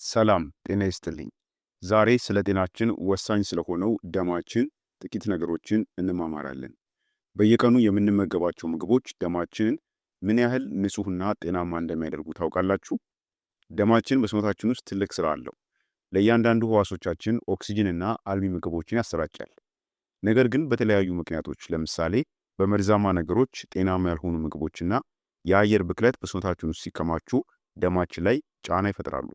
ሰላም ጤና ይስጥልኝ። ዛሬ ስለ ጤናችን ወሳኝ ስለሆነው ደማችን ጥቂት ነገሮችን እንማማራለን። በየቀኑ የምንመገባቸው ምግቦች ደማችንን ምን ያህል ንጹህና ጤናማ እንደሚያደርጉ ታውቃላችሁ? ደማችን በሰውነታችን ውስጥ ትልቅ ስራ አለው። ለእያንዳንዱ ህዋሶቻችን ኦክሲጅንና አልሚ ምግቦችን ያሰራጫል። ነገር ግን በተለያዩ ምክንያቶች ለምሳሌ በመርዛማ ነገሮች፣ ጤናማ ያልሆኑ ምግቦችና የአየር ብክለት በሰውነታችን ውስጥ ሲከማቹ ደማችን ላይ ጫና ይፈጥራሉ።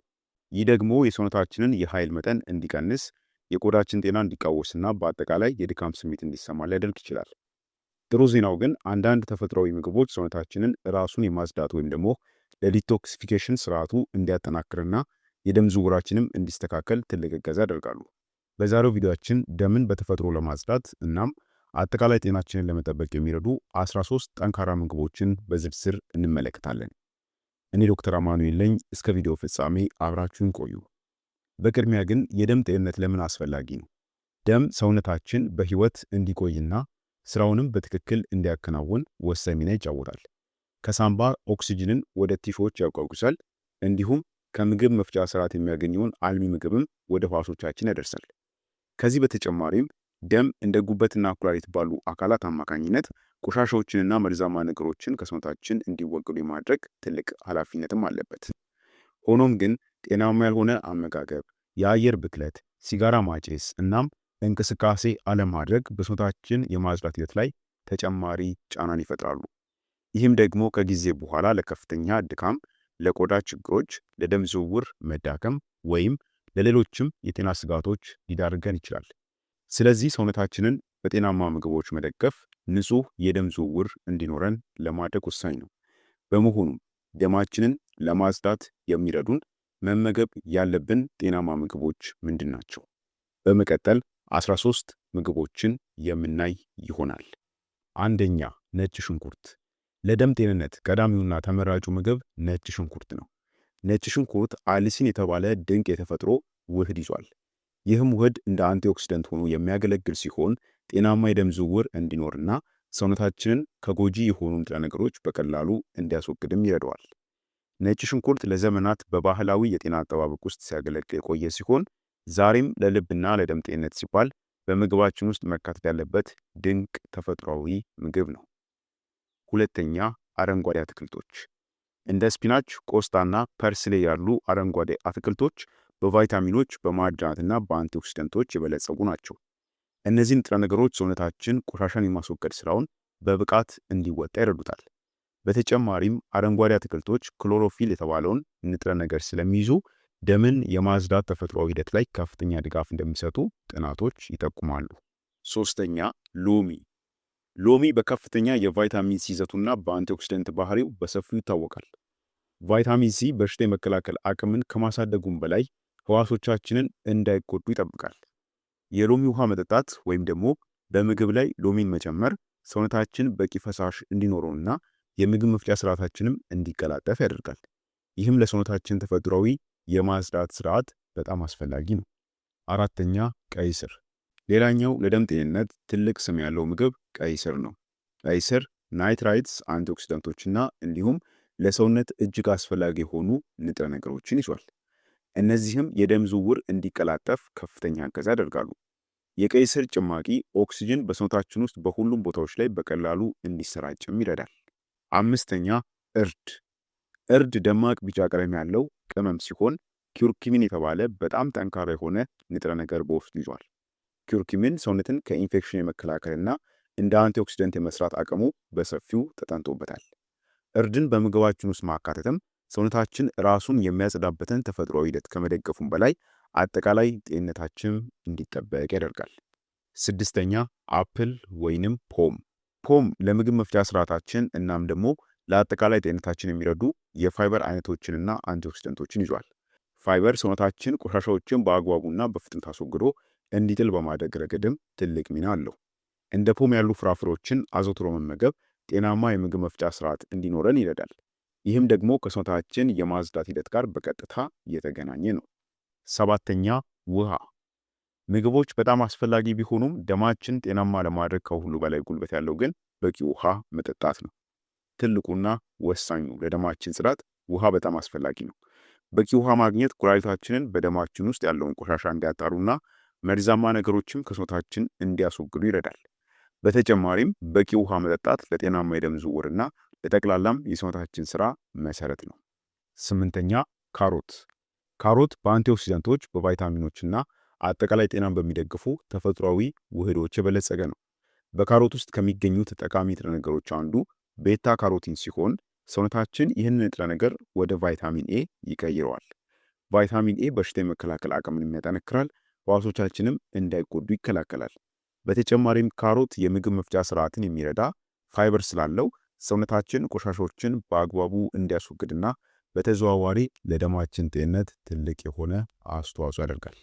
ይህ ደግሞ የሰውነታችንን የኃይል መጠን እንዲቀንስ፣ የቆዳችን ጤና እንዲቃወስና በአጠቃላይ የድካም ስሜት እንዲሰማ ሊያደርግ ይችላል። ጥሩ ዜናው ግን አንዳንድ ተፈጥሯዊ ምግቦች ሰውነታችንን ራሱን የማጽዳት ወይም ደግሞ ለዲቶክሲፊኬሽን ስርዓቱ እንዲያጠናክርና የደም ዝውውራችንም እንዲስተካከል ትልቅ እገዛ ያደርጋሉ። በዛሬው ቪዲዮአችን ደምን በተፈጥሮ ለማጽዳት እናም አጠቃላይ ጤናችንን ለመጠበቅ የሚረዱ 13 ጠንካራ ምግቦችን በዝርዝር እንመለከታለን። እኔ ዶክተር አማኑኤል ነኝ። እስከ ቪዲዮ ፍጻሜ አብራችሁን ቆዩ። በቅድሚያ ግን የደም ጤንነት ለምን አስፈላጊ ነው? ደም ሰውነታችን በህይወት እንዲቆይና ስራውንም በትክክል እንዲያከናውን ወሳኝ ሚና ይጫወታል። ከሳምባ ኦክሲጅንን ወደ ቲሾች ያጓጉዛል፣ እንዲሁም ከምግብ መፍጫ ስርዓት የሚያገኘውን አልሚ ምግብም ወደ ህዋሶቻችን ያደርሳል። ከዚህ በተጨማሪም ደም እንደ ጉበትና ኩላሊት ባሉ አካላት አማካኝነት ቆሻሻዎችንና መርዛማ ነገሮችን ከሰውነታችን እንዲወገዱ የማድረግ ትልቅ ኃላፊነትም አለበት። ሆኖም ግን ጤናማ ያልሆነ አመጋገብ፣ የአየር ብክለት፣ ሲጋራ ማጨስ እናም እንቅስቃሴ አለማድረግ በሰውነታችን የማጽዳት ሂደት ላይ ተጨማሪ ጫናን ይፈጥራሉ። ይህም ደግሞ ከጊዜ በኋላ ለከፍተኛ ድካም፣ ለቆዳ ችግሮች፣ ለደም ዝውውር መዳከም ወይም ለሌሎችም የጤና ስጋቶች ሊዳርገን ይችላል። ስለዚህ ሰውነታችንን በጤናማ ምግቦች መደገፍ ንጹህ የደም ዝውውር እንዲኖረን ለማድረግ ወሳኝ ነው። በመሆኑም ደማችንን ለማጽዳት የሚረዱን መመገብ ያለብን ጤናማ ምግቦች ምንድን ናቸው? በመቀጠል 13 ምግቦችን የምናይ ይሆናል። አንደኛ፣ ነጭ ሽንኩርት። ለደም ጤንነት ቀዳሚውና ተመራጩ ምግብ ነጭ ሽንኩርት ነው። ነጭ ሽንኩርት አሊሲን የተባለ ድንቅ የተፈጥሮ ውህድ ይዟል። ይህም ውህድ እንደ አንቲኦክሲደንት ሆኖ የሚያገለግል ሲሆን ጤናማ የደም ዝውውር እንዲኖርና ሰውነታችንን ከጎጂ የሆኑ ንጥረ ነገሮች በቀላሉ እንዲያስወግድም ይረዳዋል። ነጭ ሽንኩርት ለዘመናት በባህላዊ የጤና አጠባበቅ ውስጥ ሲያገለግል የቆየ ሲሆን ዛሬም ለልብና ለደም ጤንነት ሲባል በምግባችን ውስጥ መካተት ያለበት ድንቅ ተፈጥሯዊ ምግብ ነው። ሁለተኛ፣ አረንጓዴ አትክልቶች። እንደ ስፒናች፣ ቆስጣና ፐርስሌ ያሉ አረንጓዴ አትክልቶች በቫይታሚኖች፣ በማዕድናትና በአንቲኦክሲደንቶች የበለጸጉ ናቸው። እነዚህ ንጥረ ነገሮች ሰውነታችን ቆሻሻን የማስወገድ ስራውን በብቃት እንዲወጣ ይረዱታል። በተጨማሪም አረንጓዴ አትክልቶች ክሎሮፊል የተባለውን ንጥረ ነገር ስለሚይዙ ደምን የማጽዳት ተፈጥሯዊ ሂደት ላይ ከፍተኛ ድጋፍ እንደሚሰጡ ጥናቶች ይጠቁማሉ። ሶስተኛ፣ ሎሚ። ሎሚ በከፍተኛ የቫይታሚን ሲ ይዘቱና በአንቲኦክሲደንት ባህሪው በሰፊው ይታወቃል። ቫይታሚን ሲ በሽታ የመከላከል አቅምን ከማሳደጉም በላይ ህዋሶቻችንን እንዳይጎዱ ይጠብቃል። የሎሚ ውሃ መጠጣት ወይም ደግሞ በምግብ ላይ ሎሚን መጨመር ሰውነታችን በቂ ፈሳሽ እንዲኖረውና የምግብ መፍጫ ስርዓታችንም እንዲቀላጠፍ ያደርጋል። ይህም ለሰውነታችን ተፈጥሯዊ የማጽዳት ስርዓት በጣም አስፈላጊ ነው። አራተኛ፣ ቀይ ስር። ሌላኛው ለደም ጤንነት ትልቅ ስም ያለው ምግብ ቀይ ስር ነው። ቀይ ስር ናይትራይትስ፣ አንቲኦክሲደንቶችና እንዲሁም ለሰውነት እጅግ አስፈላጊ የሆኑ ንጥረ ነገሮችን ይዟል። እነዚህም የደም ዝውውር እንዲቀላጠፍ ከፍተኛ እገዛ ያደርጋሉ። የቀይ ስር ጭማቂ ኦክሲጅን በሰውነታችን ውስጥ በሁሉም ቦታዎች ላይ በቀላሉ እንዲሰራጭም ይረዳል። አምስተኛ፣ እርድ። እርድ ደማቅ ቢጫ ቀለም ያለው ቅመም ሲሆን ኪርኩሚን የተባለ በጣም ጠንካራ የሆነ ንጥረ ነገር በውስጡ ይዟል። ኪርኩሚን ሰውነትን ከኢንፌክሽን የመከላከልና እንደ አንቲኦክሲደንት የመስራት አቅሙ በሰፊው ተጠንቶበታል። እርድን በምግባችን ውስጥ ማካተትም ሰውነታችን ራሱን የሚያጸዳበትን ተፈጥሯዊ ሂደት ከመደገፉም በላይ አጠቃላይ ጤንነታችን እንዲጠበቅ ያደርጋል። ስድስተኛ፣ አፕል ወይንም ፖም። ፖም ለምግብ መፍጫ ስርዓታችን እናም ደግሞ ለአጠቃላይ ጤንነታችን የሚረዱ የፋይበር አይነቶችንና አንቲኦክሲደንቶችን ይዟል። ፋይበር ሰውነታችን ቆሻሻዎችን በአግባቡና በፍጥነት አስወግዶ እንዲጥል በማድረግ ረገድም ትልቅ ሚና አለው። እንደ ፖም ያሉ ፍራፍሬዎችን አዘውትሮ መመገብ ጤናማ የምግብ መፍጫ ስርዓት እንዲኖረን ይረዳል። ይህም ደግሞ ከሰውነታችን የማጽዳት ሂደት ጋር በቀጥታ የተገናኘ ነው። ሰባተኛ፣ ውሃ። ምግቦች በጣም አስፈላጊ ቢሆኑም ደማችን ጤናማ ለማድረግ ከሁሉ በላይ ጉልበት ያለው ግን በቂ ውሃ መጠጣት ነው። ትልቁና ወሳኙ ለደማችን ጽዳት ውሃ በጣም አስፈላጊ ነው። በቂ ውሃ ማግኘት ኩላሊታችንን በደማችን ውስጥ ያለውን ቆሻሻ እንዲያጣሩና መርዛማ ነገሮችም ከሰውነታችን እንዲያስወግዱ ይረዳል። በተጨማሪም በቂ ውሃ መጠጣት ለጤናማ የደም ዝውውርና ለጠቅላላም የሰውነታችን ስራ መሰረት ነው። ስምንተኛ ካሮት። ካሮት በአንቲኦክሲዳንቶች በቫይታሚኖችና አጠቃላይ ጤናን በሚደግፉ ተፈጥሯዊ ውህዶች የበለጸገ ነው። በካሮት ውስጥ ከሚገኙት ጠቃሚ ንጥረ ነገሮች አንዱ ቤታ ካሮቲን ሲሆን ሰውነታችን ይህንን ንጥረ ነገር ወደ ቫይታሚን ኤ ይቀይረዋል። ቫይታሚን ኤ በሽታ የመከላከል አቅምን ያጠነክራል፣ ሕዋሶቻችንም እንዳይጎዱ ይከላከላል። በተጨማሪም ካሮት የምግብ መፍጫ ስርዓትን የሚረዳ ፋይበር ስላለው ሰውነታችን ቆሻሾችን በአግባቡ እንዲያስወግድና በተዘዋዋሪ ለደማችን ጤንነት ትልቅ የሆነ አስተዋጽኦ ያደርጋል።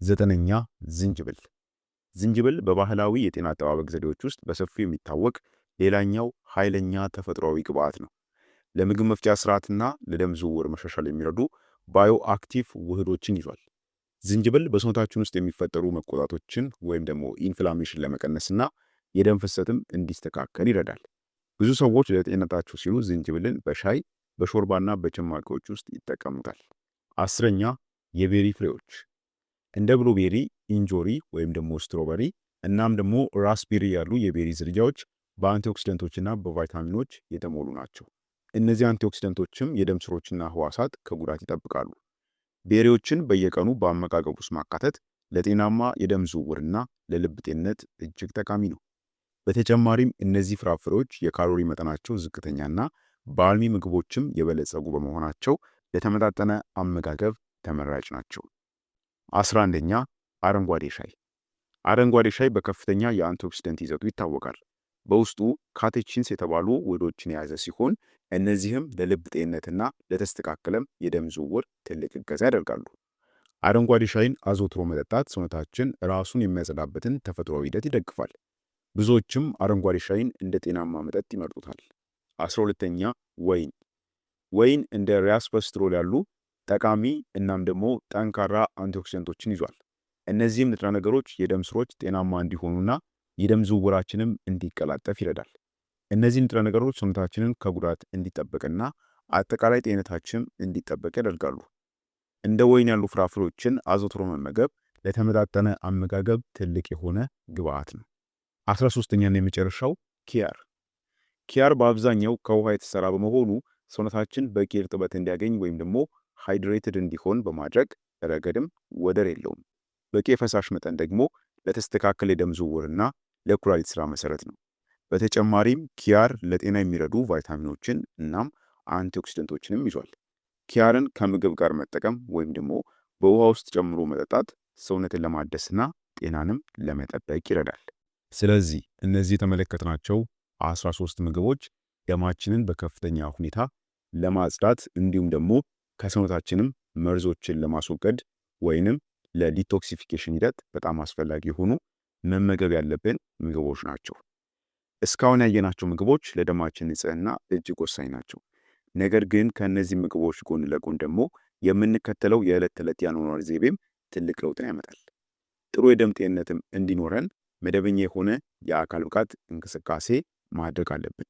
ዘጠነኛ ዝንጅብል። ዝንጅብል በባህላዊ የጤና አጠባበቅ ዘዴዎች ውስጥ በሰፊው የሚታወቅ ሌላኛው ኃይለኛ ተፈጥሯዊ ግብዓት ነው። ለምግብ መፍጫ ስርዓትና ለደም ዝውውር መሻሻል የሚረዱ ባዮ አክቲቭ ውህዶችን ይዟል። ዝንጅብል በሰውነታችን ውስጥ የሚፈጠሩ መቆጣቶችን ወይም ደግሞ ኢንፍላሜሽን ለመቀነስና የደም ፍሰትም እንዲስተካከል ይረዳል። ብዙ ሰዎች ለጤንነታቸው ሲሉ ዝንጅብልን በሻይ በሾርባና በጭማቂዎች ውስጥ ይጠቀሙታል። አስረኛ የቤሪ ፍሬዎች። እንደ ብሉቤሪ፣ ኢንጆሪ ወይም ደግሞ ስትሮበሪ እናም ደግሞ ራስቤሪ ያሉ የቤሪ ዝርያዎች በአንቲኦክሲደንቶችና በቫይታሚኖች የተሞሉ ናቸው። እነዚህ አንቲኦክሲደንቶችም የደም ስሮችና ህዋሳት ከጉዳት ይጠብቃሉ። ቤሪዎችን በየቀኑ በአመጋገብ ውስጥ ማካተት ለጤናማ የደም ዝውውርና ለልብ ጤንነት እጅግ ጠቃሚ ነው። በተጨማሪም እነዚህ ፍራፍሬዎች የካሎሪ መጠናቸው ዝቅተኛና በአልሚ ምግቦችም የበለጸጉ በመሆናቸው ለተመጣጠነ አመጋገብ ተመራጭ ናቸው። 11ኛ አረንጓዴ ሻይ። አረንጓዴ ሻይ በከፍተኛ የአንቲኦክሲደንት ይዘቱ ይታወቃል። በውስጡ ካቴቺንስ የተባሉ ውህዶችን የያዘ ሲሆን እነዚህም ለልብ ጤንነትና ለተስተካከለም የደም ዝውውር ትልቅ እገዛ ያደርጋሉ። አረንጓዴ ሻይን አዘውትሮ መጠጣት ሰውነታችን ራሱን የሚያጸዳበትን ተፈጥሯዊ ሂደት ይደግፋል። ብዙዎችም አረንጓዴ ሻይን እንደ ጤናማ መጠጥ ይመርጡታል። 12ኛ ወይን። ወይን እንደ ሪያስፐስትሮል ያሉ ጠቃሚ እናም ደግሞ ጠንካራ አንቲኦክሲደንቶችን ይዟል። እነዚህም ንጥረ ነገሮች የደም ስሮች ጤናማ እንዲሆኑና የደም ዝውውራችንም እንዲቀላጠፍ ይረዳል። እነዚህ ንጥረ ነገሮች ሰውነታችንን ከጉዳት እንዲጠበቅና አጠቃላይ ጤንነታችን እንዲጠበቅ ያደርጋሉ። እንደ ወይን ያሉ ፍራፍሬዎችን አዘውትሮ መመገብ ለተመጣጠነ አመጋገብ ትልቅ የሆነ ግብዓት ነው። 13ኛና የመጨረሻው ኪያር። ኪያር በአብዛኛው ከውሃ የተሰራ በመሆኑ ሰውነታችን በቂ እርጥበት እንዲያገኝ ወይም ደግሞ ሃይድሬትድ እንዲሆን በማድረግ ረገድም ወደር የለውም። በቂ የፈሳሽ መጠን ደግሞ ለተስተካከለ የደም ዝውውርና ለኩላሊት ስራ መሰረት ነው። በተጨማሪም ኪያር ለጤና የሚረዱ ቫይታሚኖችን እናም አንቲኦክሲደንቶችንም ይዟል። ኪያርን ከምግብ ጋር መጠቀም ወይም ደግሞ በውሃ ውስጥ ጨምሮ መጠጣት ሰውነትን ለማደስና ጤናንም ለመጠበቅ ይረዳል። ስለዚህ እነዚህ የተመለከትናቸው 13 ምግቦች ደማችንን በከፍተኛ ሁኔታ ለማጽዳት እንዲሁም ደግሞ ከሰውነታችንም መርዞችን ለማስወገድ ወይንም ለዲቶክሲፊኬሽን ሂደት በጣም አስፈላጊ የሆኑ መመገብ ያለብን ምግቦች ናቸው። እስካሁን ያየናቸው ምግቦች ለደማችን ንጽህና እጅግ ወሳኝ ናቸው። ነገር ግን ከእነዚህ ምግቦች ጎን ለጎን ደግሞ የምንከተለው የዕለት ተዕለት የአኗኗር ዘይቤም ትልቅ ለውጥን ያመጣል። ጥሩ የደም ጤንነትም እንዲኖረን መደበኛ የሆነ የአካል ብቃት እንቅስቃሴ ማድረግ አለብን።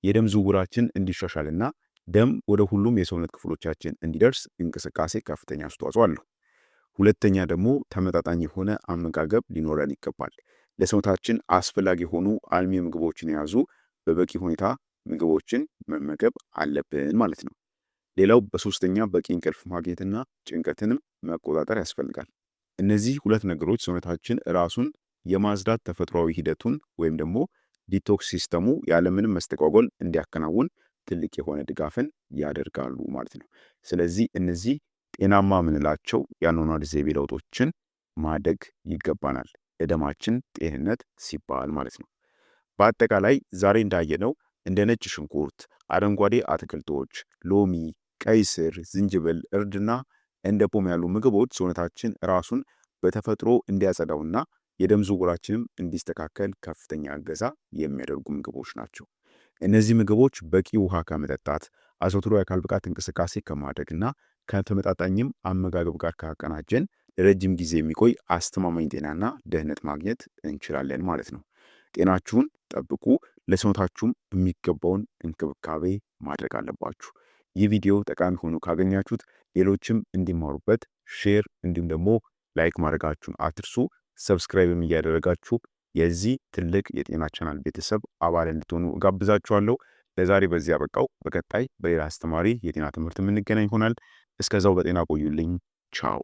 የደም ዝውውራችን እንዲሻሻልና ደም ወደ ሁሉም የሰውነት ክፍሎቻችን እንዲደርስ እንቅስቃሴ ከፍተኛ አስተዋጽኦ አለው። ሁለተኛ ደግሞ ተመጣጣኝ የሆነ አመጋገብ ሊኖረን ይገባል። ለሰውነታችን አስፈላጊ የሆኑ አልሚ ምግቦችን የያዙ በበቂ ሁኔታ ምግቦችን መመገብ አለብን ማለት ነው። ሌላው በሶስተኛ በቂ እንቅልፍ ማግኘትና ጭንቀትንም መቆጣጠር ያስፈልጋል። እነዚህ ሁለት ነገሮች ሰውነታችን ራሱን የማጽዳት ተፈጥሯዊ ሂደቱን ወይም ደግሞ ዲቶክስ ሲስተሙ ያለምንም መስተጓጎል እንዲያከናውን ትልቅ የሆነ ድጋፍን ያደርጋሉ ማለት ነው። ስለዚህ እነዚህ ጤናማ የምንላቸው የአኗኗር ዘይቤ ለውጦችን ማድረግ ይገባናል ለደማችን ጤንነት ሲባል ማለት ነው። በአጠቃላይ ዛሬ እንዳየነው እንደ ነጭ ሽንኩርት፣ አረንጓዴ አትክልቶች፣ ሎሚ፣ ቀይ ስር፣ ዝንጅብል፣ እርድና እንደ ፖም ያሉ ምግቦች ሰውነታችን ራሱን በተፈጥሮ እንዲያጸዳውና የደም ዝውውራችንም እንዲስተካከል ከፍተኛ እገዛ የሚያደርጉ ምግቦች ናቸው። እነዚህ ምግቦች በቂ ውሃ ከመጠጣት አዘውትሮ የአካል ብቃት እንቅስቃሴ ከማድረግና ከተመጣጣኝም አመጋገብ ጋር ካቀናጀን ለረጅም ጊዜ የሚቆይ አስተማማኝ ጤናና ደህንነት ማግኘት እንችላለን ማለት ነው። ጤናችሁን ጠብቁ። ለሰውነታችሁም የሚገባውን እንክብካቤ ማድረግ አለባችሁ። ይህ ቪዲዮ ጠቃሚ ሆኖ ካገኛችሁት ሌሎችም እንዲማሩበት ሼር እንዲሁም ደግሞ ላይክ ማድረጋችሁን አትርሱ። ሰብስክራይብም እያደረጋችሁ የዚህ ትልቅ የጤና ቻናል ቤተሰብ አባል እንድትሆኑ ጋብዛችኋለሁ። ለዛሬ በዚህ አበቃው። በቀጣይ በሌላ አስተማሪ የጤና ትምህርት የምንገናኝ ይሆናል። እስከዛው በጤና ቆዩልኝ። ቻው